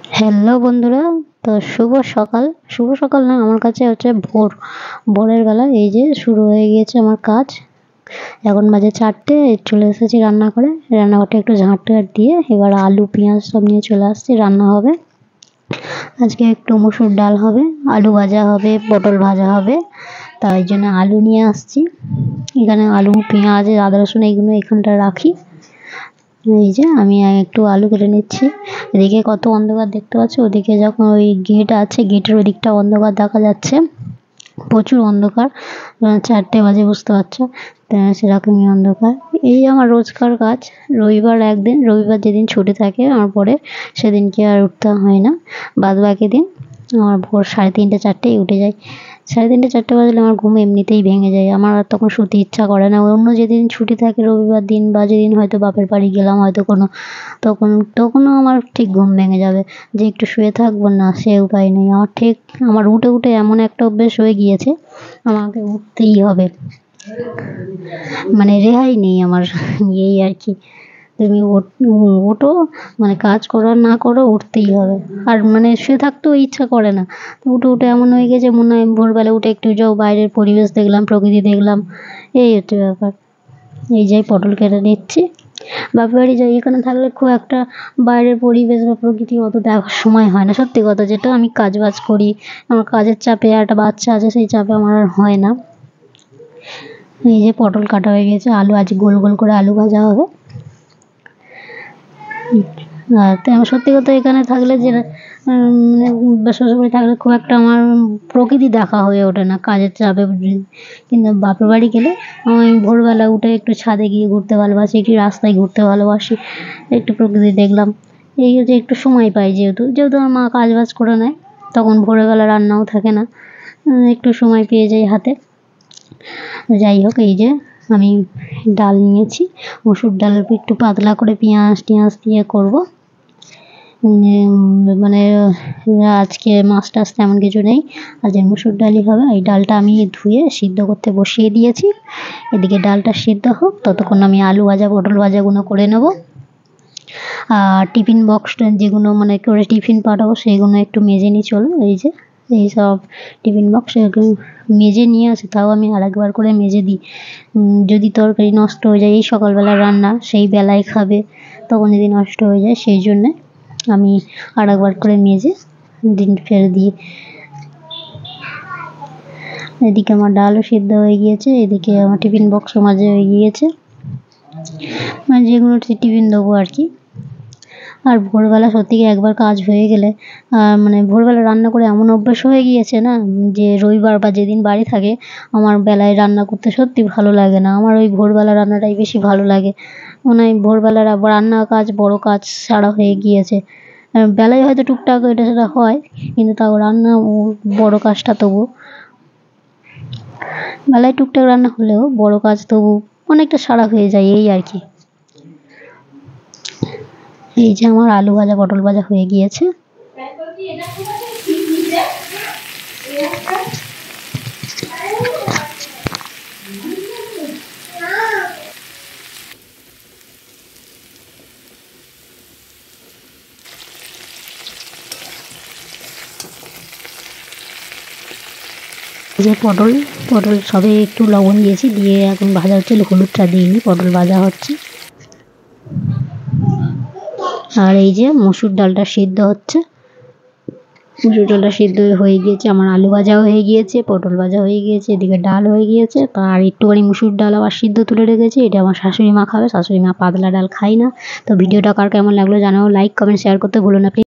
Hello বন্ধুরা, তো শুভ সকাল না, আমার কাছে হচ্ছে ভোরের বেলা। এই যে শুরু হয়ে গিয়েছে আমার কাজ। এখন বাজে 4টে, চলে এসেছি রান্নাঘরটা একটু ঝাঁট দিয়ে এবার আলু পেঁয়াজ সব নিয়ে চলে আসছি। রান্না হবে আজকে, একটু মুসুর ডাল হবে, আলু ভাজা হবে, পটল ভাজা হবে। তাই জন্য আলু নিয়ে আসছি। এখানে আলু পেঁয়াজ আদা রসুন এইগুলো এখানটা রাখি। এই যে আমি একটু আলু কেটে নিচ্ছি। এদিকে কত অন্ধকার দেখতে পাচ্ছ, ওদিকে যখন ওই গেট আছে, গেটের ওই দিকটা অন্ধকার দেখা যাচ্ছে, প্রচুর অন্ধকার। 4টে বাজে, বুঝতে পারছো, সেরকমই অন্ধকার। এই আমার রোজকার কাজ। রবিবার যেদিন ছুটি থাকে আমার পরে, সেদিনকে আর উঠতে হয় না। বাদ বাকি দিন আমার ভোর 3:30 4টেই উঠে যায়। 3:30 4টে বাজলে আমার ঘুম এমনিতেই ভেঙে যায়, আমার আর তখন শুতে ইচ্ছা করে না। অন্য যেদিন ছুটি থাকে রবিবার দিন, বা যেদিন হয়তো বাপের বাড়ি গেলাম হয়তো তখনও আমার ঠিক ঘুম ভেঙে যাবে, যে একটু শুয়ে থাকবো, না সে উপায় নেই। আমার উঠে উঠে এমন একটা অভ্যেস হয়ে গিয়েছে, আমাকে উঠতেই হবে, মানে রেহাই নেই আমার। এই আর কি, তুমি ওঠো, মানে কাজ করো আর না করো উঠতেই হবে। আর মানে শুয়ে থাকতেও ইচ্ছা করে না। উঠে উঠে এমন হয়ে গেছে, মনে হয় ভোরবেলা উঠে একটু যাও, বাইরের পরিবেশ দেখলাম, প্রকৃতি দেখলাম, এই হচ্ছে ব্যাপার। এই যে পটল কেটে নিচ্ছি। বাপের বাড়ি যাই, এখানে থাকলে খুব একটা বাইরের পরিবেশ বা প্রকৃতি অত দেখার সময় হয় না, সত্যি কথা যেটা। আমি কাজ বাজ করি, আমার কাজের চাপে, একটা বাচ্চা আছে, সেই চাপে আমার আর হয় না। এই যে পটল কাটা হয়ে গেছে, আলু আজ গোল গোল করে আলু ভাজা হবে। আর তো আমার সত্যি কথা, এখানে থাকলে যে মানে শ্বশুরবাড়ি থাকলে খুব একটা আমার প্রকৃতি দেখা হয়ে ওঠে না, কাজের চাপে। কিন্তু বাপের বাড়ি গেলে আমি ভোরবেলা উঠে একটু ছাদে গিয়ে ঘুরতে ভালোবাসি, একটু রাস্তায় ঘুরতে ভালোবাসি, একটু প্রকৃতি দেখলাম। এই হচ্ছে, একটু সময় পাই, যেহেতু আমার মা কাজ বাজ করে নেয়, তখন ভোরবেলা রান্নাও থাকে না, একটু সময় পেয়ে যাই হাতে। যাই হোক, এই যে আমি ডাল নিয়েছি, মসুর ডাল একটু পাতলা করে পেঁয়াজ টিয়াজ দিয়ে করবো। মানে আজকে মাছ টাছ তেমন কিছু নেই, আজ মসুর ডালই হবে। এই ডালটা আমি ধুয়ে সিদ্ধ করতে বসিয়ে দিয়েছি। এদিকে ডালটা সিদ্ধ হোক, ততক্ষণ আমি আলু ভাজা পটল ভাজাগুলো করে নেব। আর টিফিন বক্সটা যেগুলো মানে করে টিফিন পাঠাবো, সেগুলো একটু মেজে নিই। চলো, এই যে এইসব টিফিন বক্স মেজে নিয়ে আসি, তাও আমি আরেকবার করে মেজে দিই। যদি তরকারি নষ্ট হয়ে যায়, এই সকালবেলা রান্না সেই বেলায় খাবে, তখন যদি নষ্ট হয়ে যায়, সেই জন্যে আমি আরেকবার করে মেজে ফেলে দিই। এদিকে আমার ডালও সিদ্ধ হয়ে গিয়েছে, এদিকে আমার টিফিন বক্সও মাঝে হয়ে গিয়েছে, মানে যেগুলো টিফিন দেবো আর কি। আর ভোরবেলা সত্যি একবার কাজ হয়ে গেলে, মানে ভোরবেলা রান্না করে এমন অভ্যাস হয়ে গিয়েছে না, যে রবিবার বা যেদিন বাড়ি থাকে, আমার বেলায় রান্না করতে সত্যি ভালো লাগে না। আমার ওই ভোরবেলা রান্নাটাই বেশি ভালো লাগে। মনে হয় ভোরবেলার রান্না কাজ বড় কাজ সারা হয়ে গিয়েছে। বেলায় হয়তো টুকটাক এটা সেটা হয়, কিন্তু তাও রান্না বড় কাজটা তবু, বেলায় টুকটাক রান্না হলেও বড় কাজ তবু অনেকটা সারা হয়ে যায়, এই আর কি। এই যে আমার আলু ভাজা পটল ভাজা হয়ে গিয়েছে। যে পটল সবে একটু লবণ দিয়েছি, দিয়ে এখন ভাজা হচ্ছে, হলুদটা দিইনি, পটল ভাজা হচ্ছে। আর এই যে মসুর ডালটা সিদ্ধ হচ্ছে, মসুর ডালটা সিদ্ধ হয়ে গিয়েছে, আমার আলু ভাজাও হয়ে গিয়েছে, পটল ভাজা হয়ে গিয়েছে, এদিকে ডাল হয়ে গিয়েছে। আর একটুখানি মসুর ডাল আবার সিদ্ধ তুলে রেখেছি, এটা আমার শাশুড়ি মা খাবে। শাশুড়ি মা পাতলা ডাল খাই না। তো ভিডিওটা কার কেমন লাগলো জানাও, লাইক কমেন্ট শেয়ার করতে ভুলো না প্লিজ।